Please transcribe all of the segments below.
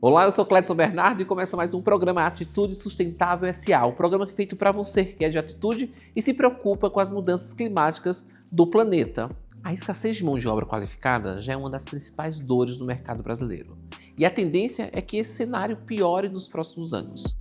Olá, eu sou Cledson Bernardo e começa mais um programa Atitude Sustentável SA, o programa que é feito para você que é de atitude e se preocupa com as mudanças climáticas do planeta. A escassez de mão de obra qualificada já é uma das principais dores do mercado brasileiro. E a tendência é que esse cenário piore nos próximos anos.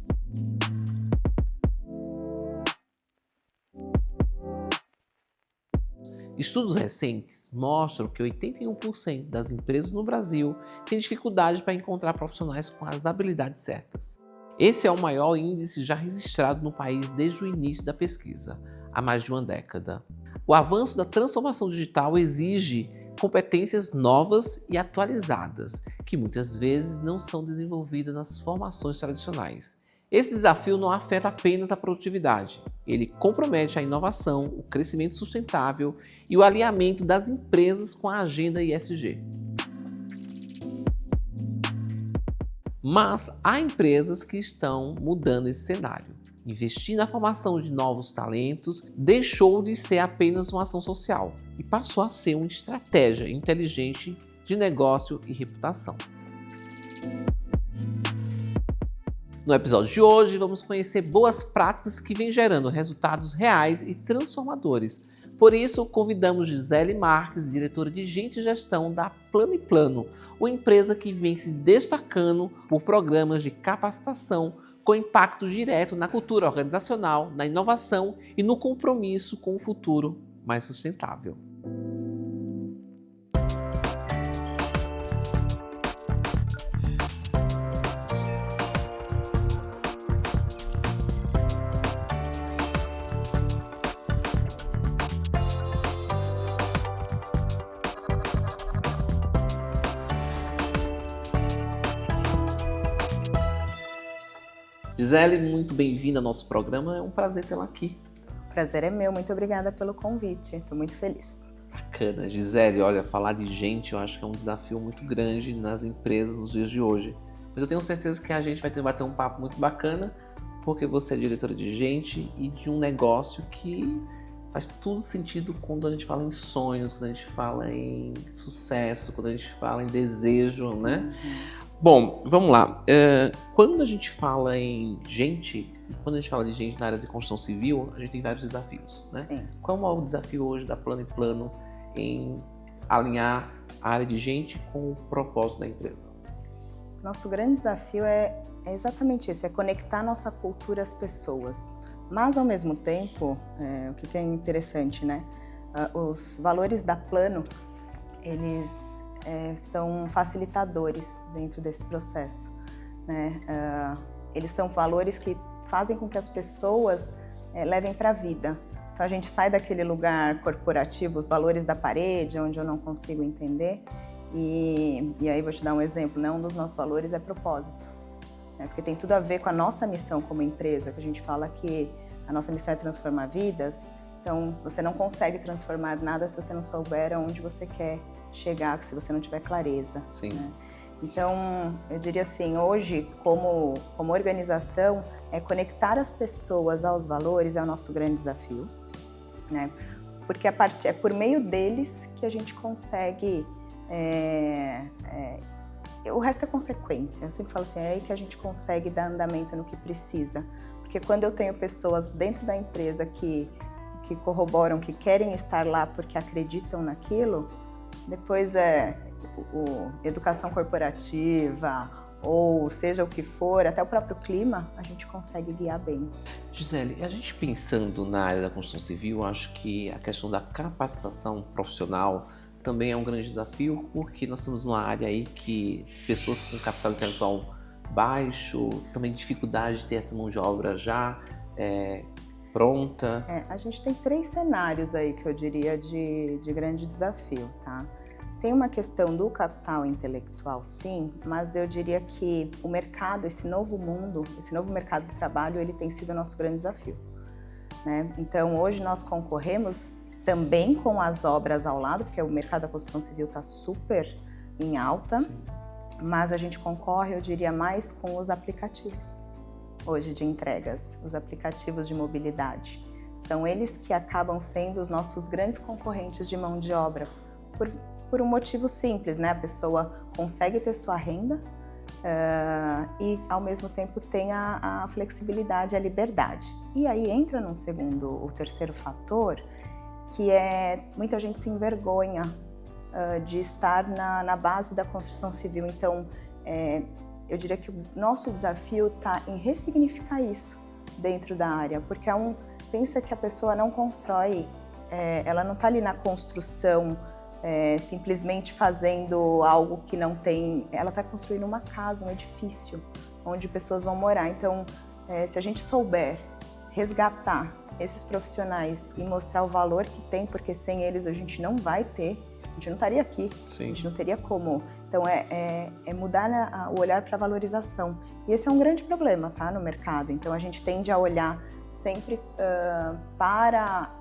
Estudos recentes mostram que 81% das empresas no Brasil têm dificuldade para encontrar profissionais com as habilidades certas. Esse é o maior índice já registrado no país desde o início da pesquisa, há mais de uma década. O avanço da transformação digital exige competências novas e atualizadas, que muitas vezes não são desenvolvidas nas formações tradicionais. Esse desafio não afeta apenas a produtividade, ele compromete a inovação, o crescimento sustentável e o alinhamento das empresas com a agenda ESG. Mas há empresas que estão mudando esse cenário. Investir na formação de novos talentos deixou de ser apenas uma ação social e passou a ser uma estratégia inteligente de negócio e reputação. No episódio de hoje, vamos conhecer boas práticas que vêm gerando resultados reais e transformadores. Por isso, convidamos Gisele Marques, diretora de Gente e Gestão da Plano e Plano, uma empresa que vem se destacando por programas de capacitação com impacto direto na cultura organizacional, na inovação e no compromisso com um futuro mais sustentável. Gisele, muito bem-vinda ao nosso programa, é um prazer tê-la aqui. O prazer é meu, muito obrigada pelo convite, estou muito feliz. Bacana, Gisele, olha, falar de gente eu acho que é um desafio muito grande nas empresas nos dias de hoje. Mas eu tenho certeza que a gente vai bater um papo muito bacana, porque você é diretora de gente e de um negócio que faz tudo sentido quando a gente fala em sonhos, quando a gente fala em sucesso, quando a gente fala em desejo, né? Bom, vamos lá. Quando a gente fala em gente, quando a gente fala de gente na área de construção civil, a gente tem vários desafios, né? Sim. Qual é o desafio hoje da Plano e Plano em alinhar a área de gente com o propósito da empresa? Nosso grande desafio é exatamente isso, é conectar nossa cultura às pessoas. Mas, ao mesmo tempo, o que é interessante, né? Os valores da Plano, eles são facilitadores dentro desse processo, né? Eles são valores que fazem com que as pessoas levem para a vida. Então a gente sai daquele lugar corporativo, os valores da parede, onde eu não consigo entender, e aí vou te dar um exemplo, né? Um dos nossos valores é propósito, né? Porque tem tudo a ver com a nossa missão como empresa, que a gente fala que a nossa missão é transformar vidas. Então, você não consegue transformar nada se você não souber aonde você quer chegar, se você não tiver clareza. Sim. Né? Então, eu diria assim, hoje, como organização, conectar as pessoas aos valores é o nosso grande desafio, né? Porque é por meio deles que a gente consegue... o resto é consequência. Eu sempre falo assim, é aí que a gente consegue dar andamento no que precisa. Porque quando eu tenho pessoas dentro da empresa que corroboram, que querem estar lá porque acreditam naquilo, depois educação corporativa, ou seja o que for, até o próprio clima, a gente consegue guiar bem. Gisele, a gente pensando na área da construção civil, acho que a questão da capacitação profissional também é um grande desafio, porque nós estamos numa área aí que pessoas com capital intelectual baixo, também dificuldade de ter essa mão de obra já pronta. A gente tem 3 cenários aí que eu diria de grande desafio, tá? Tem uma questão do capital intelectual, sim, mas eu diria que o mercado, esse novo mundo, esse novo mercado de trabalho, ele tem sido o nosso grande desafio, né? Então, hoje nós concorremos também com as obras ao lado, porque o mercado da construção civil está super em alta, sim. Mas a gente concorre, eu diria, mais com os aplicativos hoje de entregas, os aplicativos de mobilidade. São eles que acabam sendo os nossos grandes concorrentes de mão de obra, por um motivo simples, né? A pessoa consegue ter sua renda e ao mesmo tempo tem a flexibilidade, a liberdade. E aí entra o terceiro fator, que é muita gente se envergonha de estar na base da construção civil. Então, eu diria que o nosso desafio está em ressignificar isso dentro da área, porque pensa que a pessoa não constrói, ela não está ali na construção simplesmente fazendo algo que não tem, ela está construindo uma casa, um edifício, onde pessoas vão morar. Então, se a gente souber resgatar esses profissionais e mostrar o valor que tem, porque sem eles a gente não vai ter, a gente não estaria aqui, Sim. A gente não teria como. Então, é mudar o olhar para a valorização. E esse é um grande problema, tá, no mercado. Então, a gente tende a olhar sempre para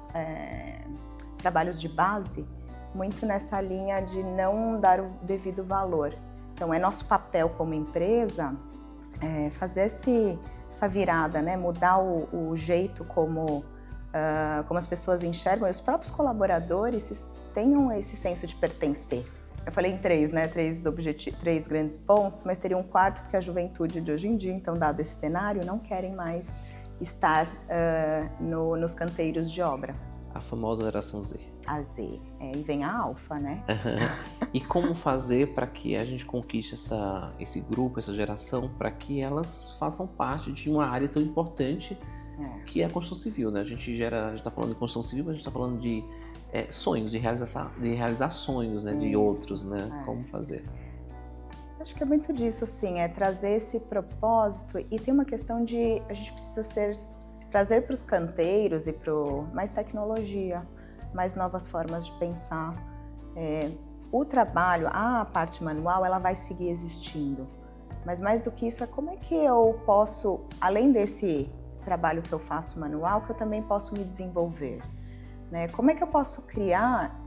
trabalhos de base, muito nessa linha de não dar o devido valor. Então, é nosso papel como empresa fazer essa virada, né? Mudar o jeito como as pessoas enxergam, e os próprios colaboradores tenham esse senso de pertencer. Eu falei em três, né? Três grandes pontos, mas teria um quarto, porque a juventude de hoje em dia, então, dado esse cenário, não querem mais estar nos canteiros de obra. A famosa geração Z. A Z. E vem a alfa, né? E como fazer para que a gente conquiste esse grupo, essa geração, para que elas façam parte de uma área tão importante que é a construção civil, né? A gente está falando de construção civil, mas a gente está falando de sonhos, de realizar sonhos, né? De outros, né? Como fazer? Acho que é muito disso, assim, trazer esse propósito, e tem uma questão de a gente precisa trazer para os canteiros e mais tecnologia, mais novas formas de pensar. O trabalho, a parte manual, ela vai seguir existindo, mas mais do que isso como é que eu posso, além desse trabalho que eu faço manual, que eu também posso me desenvolver, né? Como é que eu posso criar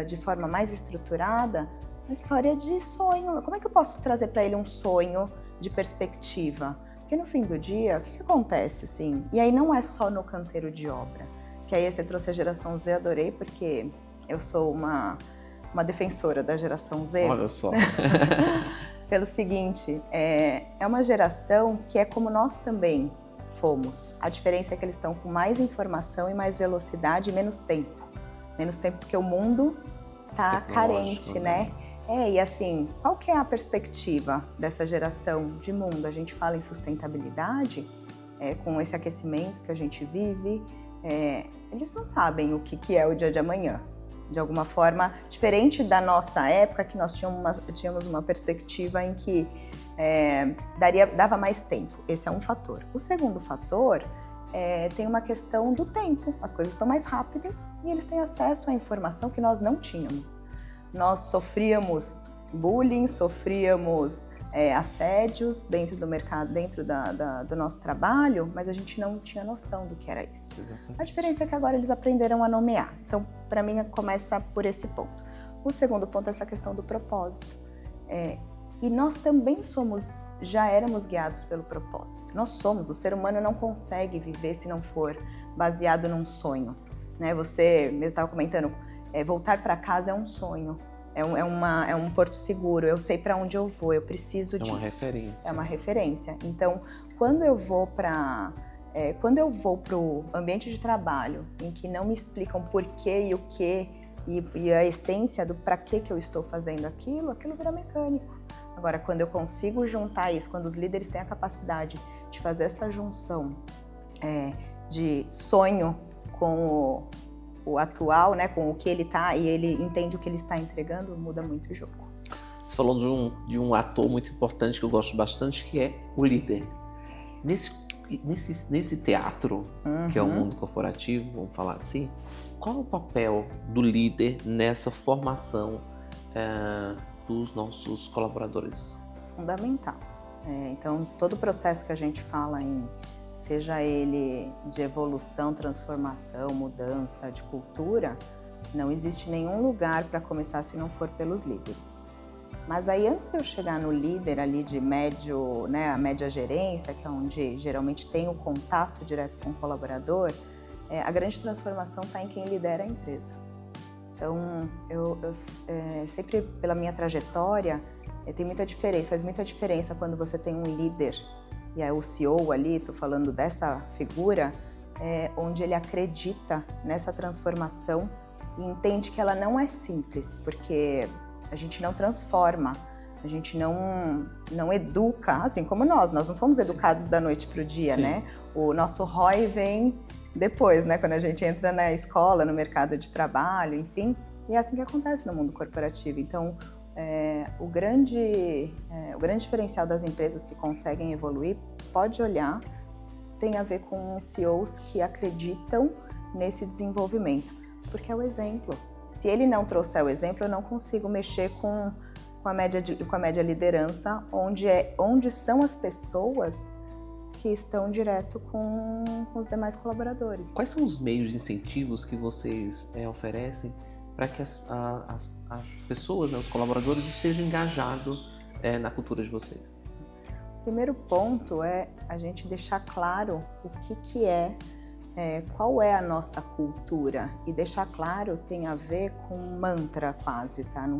de forma mais estruturada uma história de sonho? Como é que eu posso trazer para ele um sonho de perspectiva? Porque no fim do dia, o que acontece, assim? E aí não é só no canteiro de obra, que aí você trouxe a geração Z, adorei, porque eu sou uma defensora da geração Z. Olha só. Pelo seguinte, é uma geração que é como nós também fomos. A diferença é que eles estão com mais informação e mais velocidade e menos tempo. Menos tempo porque o mundo está carente, né? E assim, qual que é a perspectiva dessa geração de mundo? A gente fala em sustentabilidade, com esse aquecimento que a gente vive, eles não sabem o que é o dia de amanhã. De alguma forma, diferente da nossa época, que nós tínhamos uma perspectiva em que dava mais tempo. Esse é um fator. O segundo fator tem uma questão do tempo. As coisas estão mais rápidas e eles têm acesso à informação que nós não tínhamos. Nós sofríamos bullying, sofríamos assédios dentro do mercado, dentro do nosso trabalho, mas a gente não tinha noção do que era isso. Exatamente. A diferença é que agora eles aprenderam a nomear. Então, para mim, começa por esse ponto. O segundo ponto é essa questão do propósito. E nós também já éramos guiados pelo propósito. O ser humano não consegue viver se não for baseado num sonho, né? Você mesmo estava comentando, voltar para casa é um sonho, é um porto seguro, eu sei para onde eu vou, eu preciso disso. É uma referência. É uma referência. Então, quando eu vou para o ambiente de trabalho, em que não me explicam por quê e o quê, e a essência do para que eu estou fazendo aquilo vira mecânico. Agora, quando eu consigo juntar isso, quando os líderes têm a capacidade de fazer essa junção de sonho com o atual, né, com o que ele está, e ele entende o que ele está entregando, muda muito o jogo. Você falou de um ator muito importante que eu gosto bastante, que é o líder. Nesse teatro, que é o mundo corporativo, vamos falar assim, qual é o papel do líder nessa formação dos nossos colaboradores? Fundamental. Então, todo o processo que a gente fala seja ele de evolução, transformação, mudança, de cultura, não existe nenhum lugar para começar se não for pelos líderes. Mas aí, antes de eu chegar no líder ali de médio, né, a média gerência, que é onde geralmente tem o contato direto com o colaborador, a grande transformação está em quem lidera a empresa. Então, eu sempre, pela minha trajetória, tem muita diferença, faz muita diferença quando você tem um líder, e é o CEO ali, estou falando dessa figura, onde ele acredita nessa transformação e entende que ela não é simples, porque a gente não transforma, a gente não educa, assim como nós não fomos educados da noite para o dia, Sim. né? O nosso ROI vem depois, né? Quando a gente entra na escola, no mercado de trabalho, enfim, e é assim que acontece no mundo corporativo. Então, o grande diferencial das empresas que conseguem evoluir, pode olhar, tem a ver com CEOs que acreditam nesse desenvolvimento, porque é o exemplo. Se ele não trouxer o exemplo, eu não consigo mexer com a média liderança, onde são as pessoas que estão direto com os demais colaboradores. Quais são os meios de incentivos que vocês oferecem para que as pessoas, né, os colaboradores, estejam engajados na cultura de vocês? O primeiro ponto é a gente deixar claro o que é, qual é a nossa cultura. E deixar claro tem a ver com mantra quase, tá? No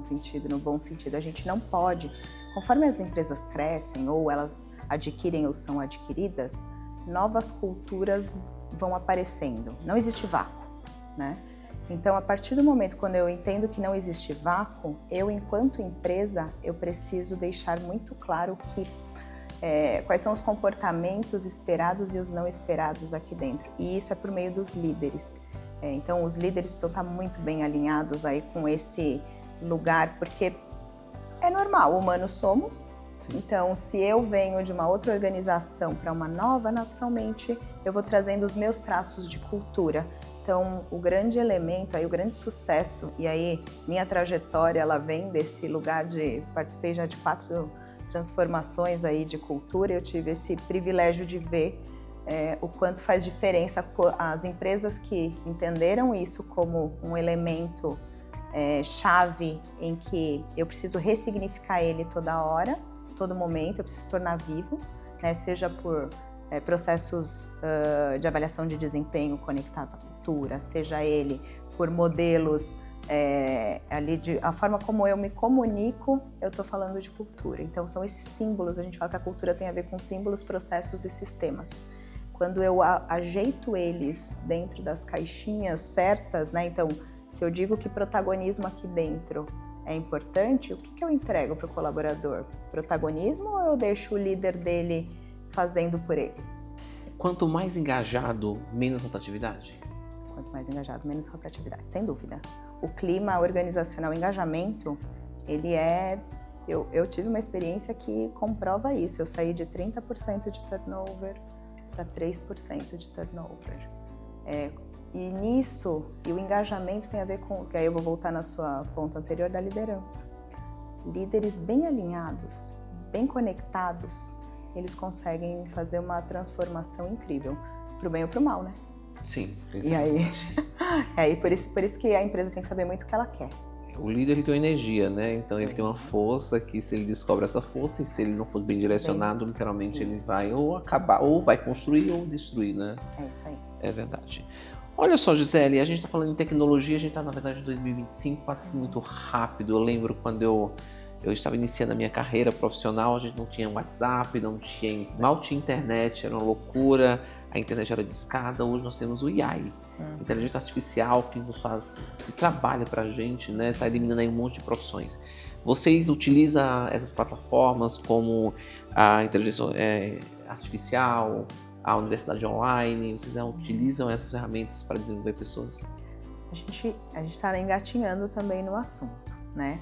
bom sentido. A gente não pode, conforme as empresas crescem ou elas adquirem ou são adquiridas, novas culturas vão aparecendo. Não existe vácuo, né? Então, a partir do momento quando eu entendo que não existe vácuo, eu, enquanto empresa, eu preciso deixar muito claro quais são os comportamentos esperados e os não esperados aqui dentro. E isso é por meio dos líderes. Então, os líderes precisam estar muito bem alinhados aí com esse lugar, porque é normal, humanos somos. Sim. Então, se eu venho de uma outra organização para uma nova, naturalmente, eu vou trazendo os meus traços de cultura. Então, o grande elemento, aí, o grande sucesso, e aí minha trajetória, ela vem desse lugar participei já de 4 transformações aí de cultura, eu tive esse privilégio de ver o quanto faz diferença as empresas que entenderam isso como um elemento chave em que eu preciso ressignificar ele toda hora, todo momento, eu preciso tornar vivo, né, seja por processos de avaliação de desempenho conectados à cultura, seja ele por modelos a forma como eu me comunico, eu estou falando de cultura. Então são esses símbolos, a gente fala que a cultura tem a ver com símbolos, processos e sistemas. Quando eu ajeito eles dentro das caixinhas certas, né? Então, se eu digo que protagonismo aqui dentro é importante, o que eu entrego para o colaborador? Protagonismo ou eu deixo o líder dele fazendo por ele? Quanto mais engajado, menos rotatividade? Quanto mais engajado, menos rotatividade, sem dúvida. O clima organizacional, o engajamento, ele eu tive uma experiência que comprova isso. Eu saí de 30% de turnover para 3% de turnover. E o engajamento tem a ver com, que aí eu vou voltar na sua ponto anterior, da liderança. Líderes bem alinhados, bem conectados, eles conseguem fazer uma transformação incrível, pro bem ou pro mal, né? Sim. E aí por isso que a empresa tem que saber muito o que ela quer. O líder, ele tem uma energia, né? Então ele tem uma força que, se ele descobre essa força, e se ele não for bem direcionado, literalmente ele vai ou acabar, ou vai construir ou destruir, né? É isso aí. É verdade. Olha só, Gisele, a gente tá falando em tecnologia, a gente tá na verdade em 2025, passa muito rápido. Eu lembro quando eu estava iniciando a minha carreira profissional, a gente não tinha WhatsApp, mal tinha internet, era uma loucura, a internet era discada. Hoje nós temos o AI, inteligência artificial, que trabalha pra gente, né? Tá eliminando aí um monte de profissões. Vocês utilizam essas plataformas como a inteligência artificial, a universidade online, vocês utilizam essas ferramentas para desenvolver pessoas? A gente está engatinhando também no assunto, né?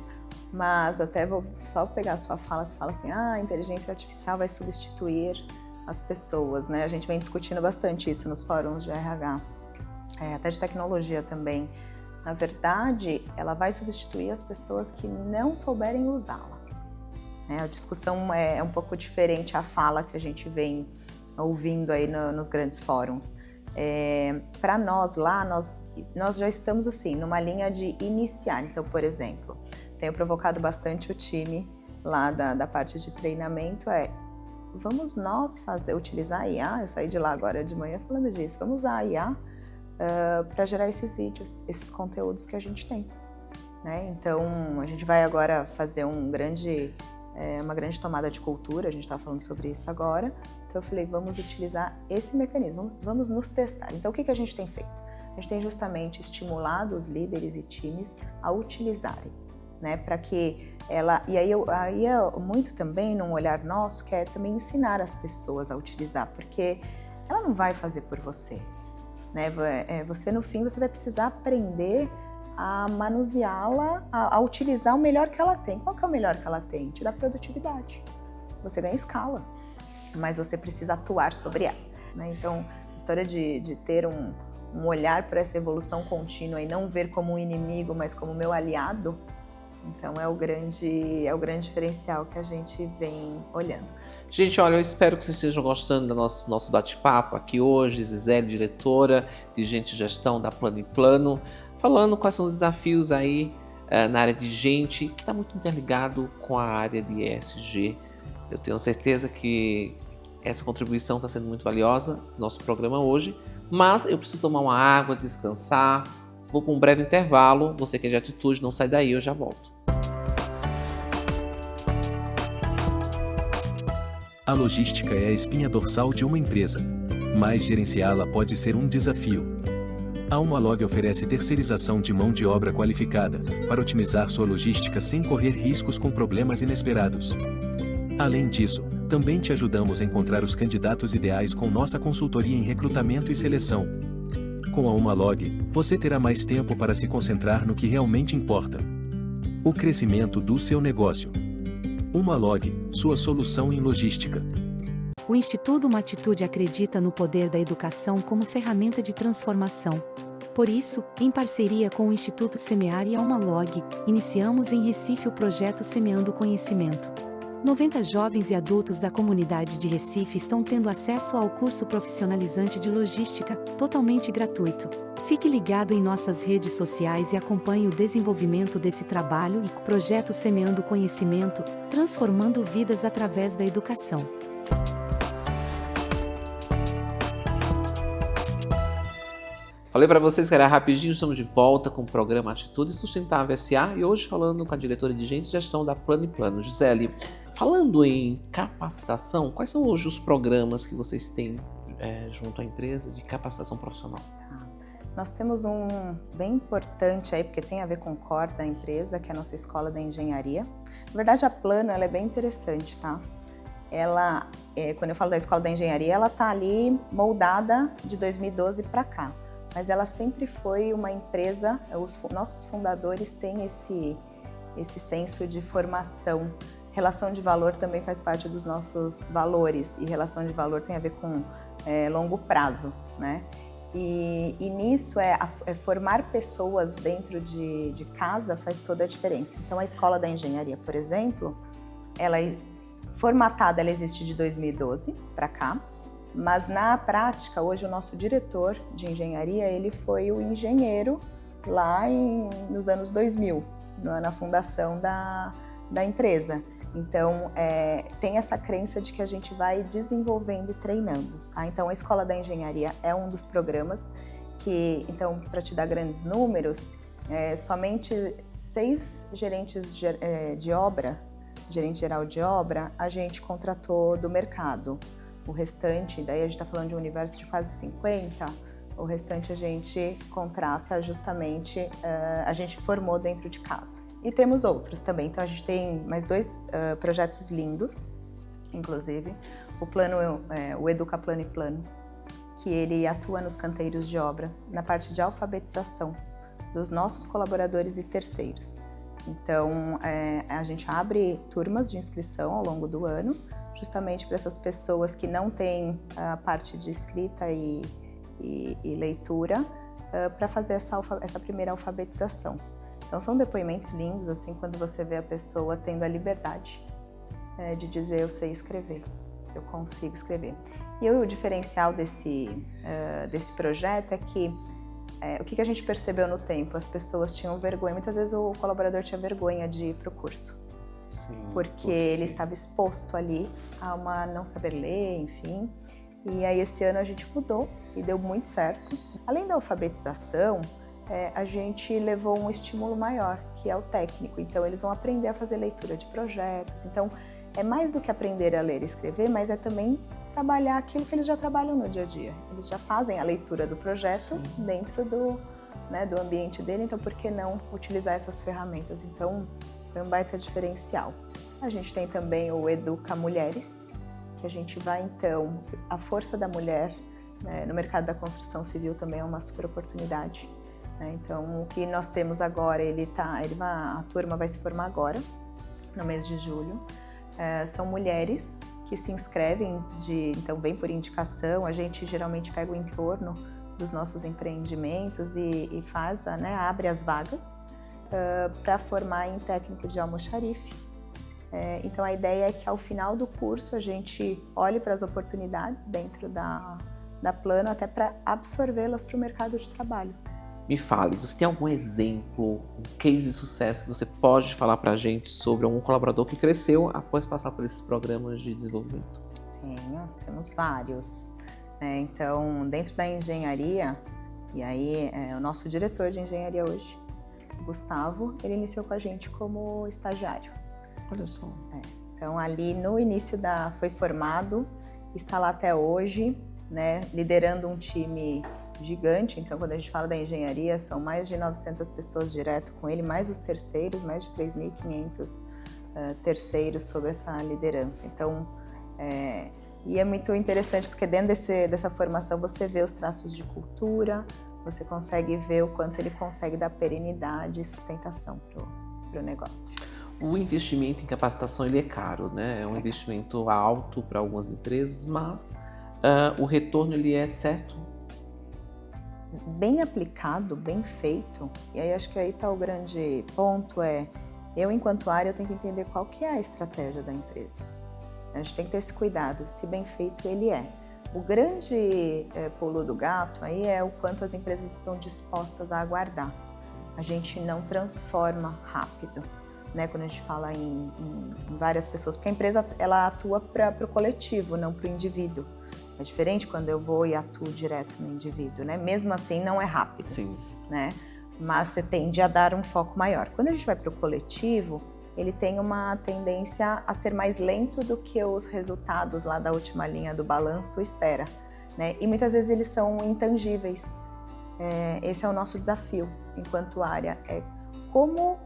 Mas até vou só pegar a sua fala, você fala assim, a inteligência artificial vai substituir as pessoas, né? A gente vem discutindo bastante isso nos fóruns de RH, até de tecnologia também. Na verdade, ela vai substituir as pessoas que não souberem usá-la. A discussão é um pouco diferente, a fala que a gente vem ouvindo aí nos grandes fóruns. Para nós lá, nós já estamos assim, numa linha de iniciar. Então, por exemplo, tenho provocado bastante o time lá da parte de treinamento, vamos nós utilizar a IA, eu saí de lá agora de manhã falando disso, vamos usar a IA para gerar esses vídeos, esses conteúdos que a gente tem, né? Então, a gente vai agora fazer um grande é uma grande tomada de cultura, a gente está falando sobre isso agora. Então eu falei, vamos utilizar esse mecanismo, vamos nos testar. Então o que a gente tem feito? A gente tem justamente estimulado os líderes e times a utilizarem, né, para que ela... E aí é muito também num olhar nosso, que é também ensinar as pessoas a utilizar, porque ela não vai fazer por você, né? Você, no fim, você vai precisar aprender a manuseá-la, a utilizar o melhor que ela tem. Qual que é o melhor que ela tem? Te dá produtividade. Você ganha escala, mas você precisa atuar sobre ela, né? Então, a história de ter um olhar para essa evolução contínua e não ver como um inimigo, mas como meu aliado, então é o grande diferencial que a gente vem olhando. Gente, olha, eu espero que vocês estejam gostando do nosso bate-papo aqui hoje. Gisele, diretora de Gente e Gestão da Plano & Plano, falando quais são os desafios aí na área de gente, que está muito interligado com a área de ESG. Eu tenho certeza que essa contribuição está sendo muito valiosa no nosso programa hoje, mas eu preciso tomar uma água, descansar, vou para um breve intervalo. Você que é de atitude, não sai daí, eu já volto. A logística é a espinha dorsal de uma empresa, mas gerenciá-la pode ser um desafio. A Humalog oferece terceirização de mão de obra qualificada para otimizar sua logística sem correr riscos com problemas inesperados. Além disso, também te ajudamos a encontrar os candidatos ideais com nossa consultoria em recrutamento e seleção. Com a Humalog, você terá mais tempo para se concentrar no que realmente importa: o crescimento do seu negócio. Humalog, sua solução em logística. O Instituto Uma Atitude acredita no poder da educação como ferramenta de transformação. Por isso, em parceria com o Instituto Semear e a Humalog, iniciamos em Recife o projeto Semeando Conhecimento. 90 jovens e adultos da comunidade de Recife estão tendo acesso ao curso profissionalizante de logística, totalmente gratuito. Fique ligado em nossas redes sociais e acompanhe o desenvolvimento desse trabalho e projeto Semeando Conhecimento, transformando vidas através da educação. Falei para vocês que era rapidinho, estamos de volta com o programa Atitude Sustentável S.A. e hoje falando com a diretora de Gente e Gestão da Plano & Plano, Gisele. Falando em capacitação, quais são hoje os programas que vocês têm junto à empresa de capacitação profissional? Nós temos um bem importante aí, porque tem a ver com o core da empresa, que é a nossa Escola da Engenharia. Na verdade, a Plano, ela é bem interessante, tá? Ela, quando eu falo da Escola da Engenharia, ela tá ali moldada de 2012 para cá. Mas ela sempre foi uma empresa, os nossos fundadores têm esse senso de formação. Relação de valor também faz parte dos nossos valores, e relação de valor tem a ver com longo prazo, né? E nisso formar pessoas dentro de casa faz toda a diferença. Então a Escola da Engenharia, por exemplo, ela formatada, ela existe de 2012 para cá, mas na prática, hoje o nosso diretor de engenharia, ele foi o engenheiro lá nos anos 2000, na fundação da empresa. Então, tem essa crença de que a gente vai desenvolvendo e treinando, tá? Então, a Escola da Engenharia é um dos programas que, então, para te dar grandes números, somente 6 gerentes de obra, gerente geral de obra, a gente contratou do mercado. O restante, daí a gente está falando de um universo de quase 50, o restante a gente contrata justamente, a gente formou dentro de casa. E temos outros também, então a gente tem mais 2 projetos lindos, inclusive. O Educa Plano & Plano, que ele atua nos canteiros de obra, na parte de alfabetização dos nossos colaboradores e terceiros. Então, a gente abre turmas de inscrição ao longo do ano, justamente para essas pessoas que não têm a parte de escrita e leitura, para fazer essa primeira alfabetização. Então são depoimentos lindos, assim, quando você vê a pessoa tendo a liberdade de dizer: eu sei escrever, eu consigo escrever. E o diferencial desse projeto é que o que a gente percebeu no tempo? As pessoas tinham vergonha, muitas vezes o colaborador tinha vergonha de ir para o curso. Sim, porque ele estava exposto ali a não saber ler, enfim. E aí esse ano a gente mudou e deu muito certo. Além da alfabetização, a gente levou um estímulo maior, que é o técnico. Então eles vão aprender a fazer leitura de projetos. Então é mais do que aprender a ler e escrever, mas é também trabalhar aquilo que eles já trabalham no dia a dia. Eles já fazem a leitura do projeto dentro do ambiente dele, então por que não utilizar essas ferramentas? Então, foi um baita diferencial. A gente tem também o Educa Mulheres, que a gente vai, então, a força da mulher no mercado da construção civil também é uma super oportunidade. Então, o que nós temos agora, a turma vai se formar agora, no mês de julho. São mulheres que se inscrevem, então vem por indicação, a gente geralmente pega o entorno dos nossos empreendimentos e faz, abre as vagas para formar em técnico de almoxarife. Então a ideia é que ao final do curso a gente olhe para as oportunidades dentro da Plano até para absorvê-las para o mercado de trabalho. Me fale, você tem algum exemplo, um case de sucesso que você pode falar para a gente sobre algum colaborador que cresceu após passar por esses programas de desenvolvimento? Temos vários. Então, dentro da engenharia, e aí o nosso diretor de engenharia hoje, o Gustavo, ele iniciou com a gente como estagiário. Olha só. Então, ali no início foi formado, está lá até hoje, liderando um time gigante. Então, quando a gente fala da engenharia, são mais de 900 pessoas direto com ele, mais os terceiros, mais de 3.500 terceiros sob essa liderança. Então, e é muito interessante porque dentro dessa formação você vê os traços de cultura, você consegue ver o quanto ele consegue dar perenidade e sustentação para o negócio. O investimento em capacitação ele é caro, né? É um investimento alto para algumas empresas, mas o retorno ele é certo? Bem aplicado, bem feito, e aí acho que aí está o grande ponto, eu enquanto área eu tenho que entender qual que é a estratégia da empresa. A gente tem que ter esse cuidado, se bem feito ele é. O grande pulo do gato aí é o quanto as empresas estão dispostas a aguardar. A gente não transforma rápido, quando a gente fala em várias pessoas, porque a empresa ela atua para o coletivo, não para o indivíduo. É diferente quando eu vou e atuo direto no indivíduo, Mesmo assim, não é rápido, Sim. Mas você tende a dar um foco maior. Quando a gente vai para o coletivo, ele tem uma tendência a ser mais lento do que os resultados lá da última linha do balanço espera, E muitas vezes eles são intangíveis. Esse é o nosso desafio enquanto área, como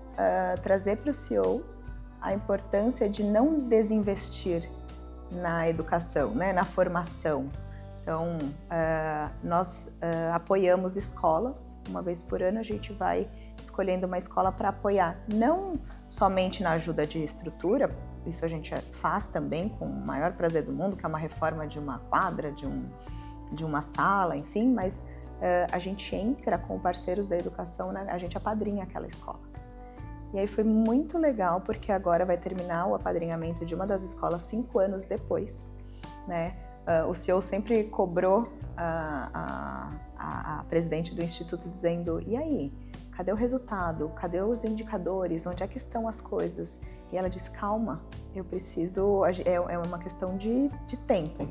trazer para os CEOs a importância de não desinvestir na educação, na formação. Então, nós apoiamos escolas, uma vez por ano a gente vai escolhendo uma escola para apoiar, não somente na ajuda de estrutura, isso a gente faz também com o maior prazer do mundo, que é uma reforma de uma quadra, de uma sala, enfim, mas a gente entra com parceiros da educação, a gente apadrinha aquela escola. E aí foi muito legal, porque agora vai terminar o apadrinhamento de uma das escolas 5 anos depois, O CEO sempre cobrou a presidente do instituto dizendo, e aí, cadê o resultado? Cadê os indicadores? Onde é que estão as coisas? E ela disse, calma, eu preciso, é uma questão de tempo.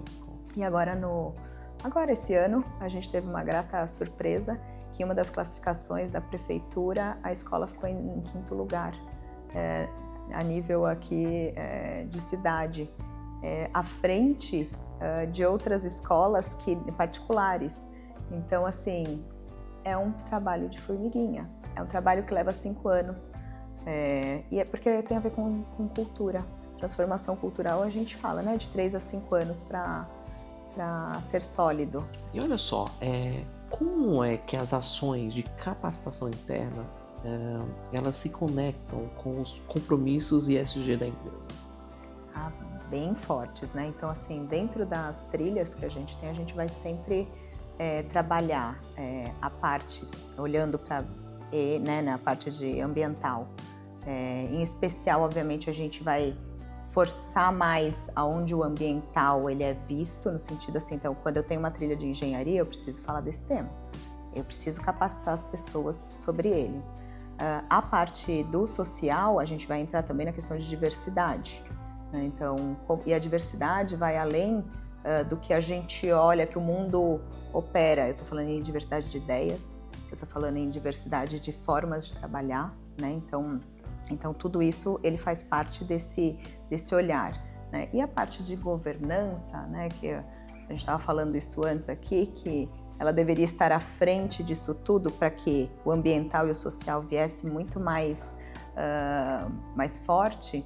E agora esse ano, a gente teve uma grata surpresa, que em uma das classificações da prefeitura, a escola ficou em 5º lugar, a nível aqui de cidade, à frente de outras escolas particulares. Então, assim, é um trabalho de formiguinha, é um trabalho que leva 5 anos, e é porque tem a ver com cultura, transformação cultural, a gente fala, de 3 a 5 anos para ser sólido. E olha só, como é que as ações de capacitação interna elas se conectam com os compromissos ESG da empresa? Bem fortes, Então, assim, dentro das trilhas que a gente tem, a gente vai sempre trabalhar a parte, olhando para na parte de ambiental. Em especial, obviamente, a gente vai forçar mais aonde o ambiental ele é visto, no sentido assim, então, quando eu tenho uma trilha de engenharia, eu preciso falar desse tema. Eu preciso capacitar as pessoas sobre ele. A parte do social, a gente vai entrar também na questão de diversidade. Então, e a diversidade vai além do que a gente olha, que o mundo opera. Eu estou falando em diversidade de ideias, eu estou falando em diversidade de formas de trabalhar, Então tudo isso ele faz parte desse olhar. né? E a parte de governança, né, que a gente estava falando isso antes aqui, que ela deveria estar à frente disso tudo para que o ambiental e o social viesse muito mais forte,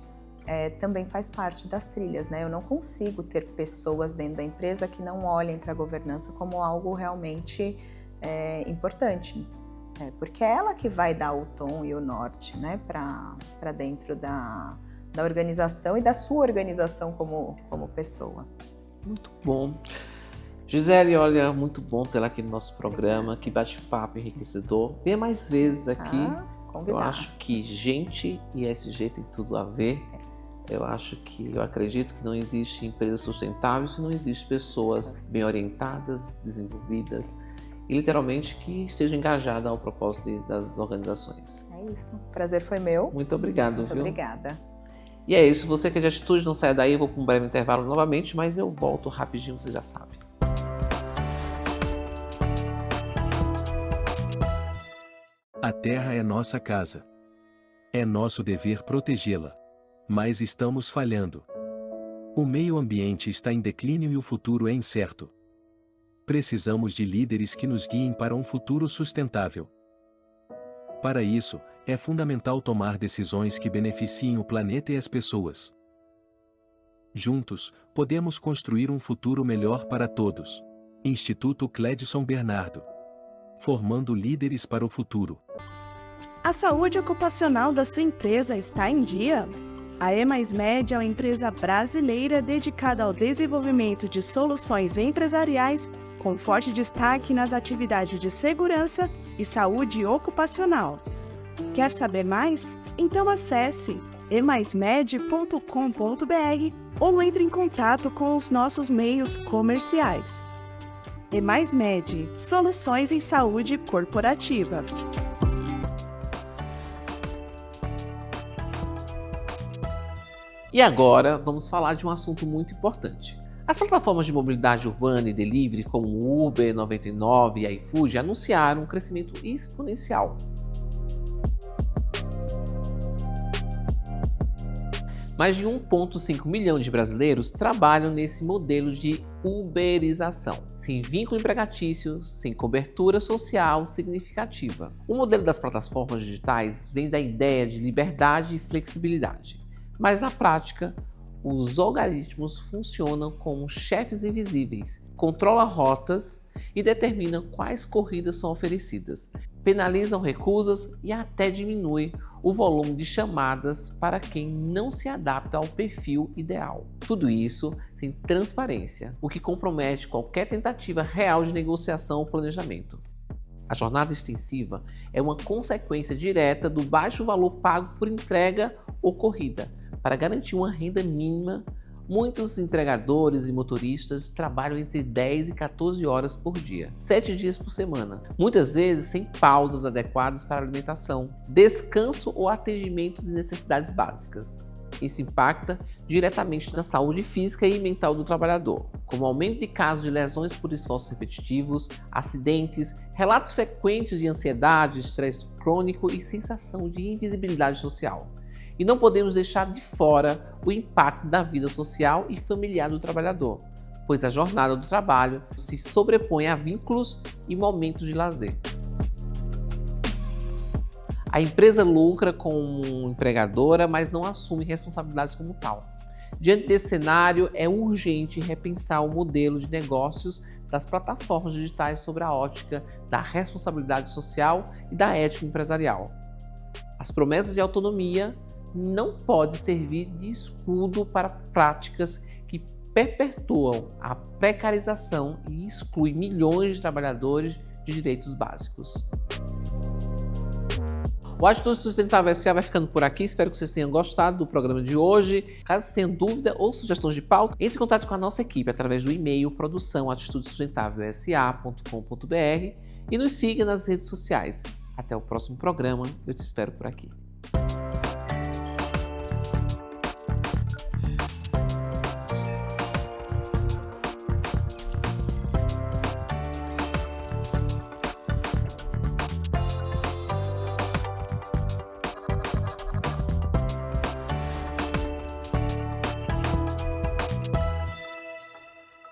também faz parte das trilhas, né? Eu não consigo ter pessoas dentro da empresa que não olhem para a governança como algo realmente importante, porque é ela que vai dar o tom e o norte, né, para dentro da organização e da sua organização como pessoa. Muito bom. Gisele, olha, muito bom tê-la aqui no nosso programa, que bate-papo enriquecedor. Venha mais vezes aqui. Eu acho que gente e ESG tem tudo a ver. Eu acredito que não existe empresa sustentável se não existe pessoas bem orientadas, desenvolvidas e literalmente que estejam engajadas ao propósito das organizações. É isso. O prazer foi meu. Muito obrigado, Muito obrigada. E é isso. Você que é de atitude, não saia daí. Eu vou para um breve intervalo novamente, mas eu volto rapidinho, você já sabe. A terra é nossa casa. É nosso dever protegê-la. Mas estamos falhando. O meio ambiente está em declínio e o futuro é incerto. Precisamos de líderes que nos guiem para um futuro sustentável. Para isso, é fundamental tomar decisões que beneficiem o planeta e as pessoas. Juntos, podemos construir um futuro melhor para todos. Instituto Cledson Bernardo. Formando líderes para o futuro. A saúde ocupacional da sua empresa está em dia? A E+Med é uma empresa brasileira dedicada ao desenvolvimento de soluções empresariais com forte destaque nas atividades de segurança e saúde ocupacional. Quer saber mais? Então acesse emaismed.com.br ou entre em contato com os nossos meios comerciais. E+Med, soluções em saúde corporativa. E agora vamos falar de um assunto muito importante. As plataformas de mobilidade urbana e delivery como o Uber, 99 e iFood anunciaram um crescimento exponencial. Mais de 1,5 milhão de brasileiros trabalham nesse modelo de uberização, sem vínculo empregatício, sem cobertura social significativa. O modelo das plataformas digitais vem da ideia de liberdade e flexibilidade, mas na prática, os algoritmos funcionam como chefes invisíveis, controlam rotas e determinam quais corridas são oferecidas, penalizam recusas e até diminuem o volume de chamadas para quem não se adapta ao perfil ideal. Tudo isso sem transparência, o que compromete qualquer tentativa real de negociação ou planejamento. A jornada extensiva é uma consequência direta do baixo valor pago por entrega ou corrida. Para garantir uma renda mínima, muitos entregadores e motoristas trabalham entre 10 e 14 horas por dia, 7 dias por semana, muitas vezes sem pausas adequadas para alimentação, descanso ou atendimento de necessidades básicas. Isso impacta diretamente na saúde física e mental do trabalhador, como aumento de casos de lesões por esforços repetitivos, acidentes, relatos frequentes de ansiedade, estresse crônico e sensação de invisibilidade social. E não podemos deixar de fora o impacto da vida social e familiar do trabalhador, pois a jornada do trabalho se sobrepõe a vínculos e momentos de lazer. A empresa lucra como empregadora, mas não assume responsabilidades como tal. Diante desse cenário, é urgente repensar o modelo de negócios das plataformas digitais sobre a ótica da responsabilidade social e da ética empresarial. As promessas de autonomia não podem servir de escudo para práticas que perpetuam a precarização e excluem milhões de trabalhadores de direitos básicos. O Atitude Sustentável S.A. vai ficando por aqui. Espero que vocês tenham gostado do programa de hoje. Caso tenham dúvida ou sugestões de pauta, entre em contato com a nossa equipe através do e-mail produção@atitudesustentavelsa.com.br e nos siga nas redes sociais. Até o próximo programa. Eu te espero por aqui.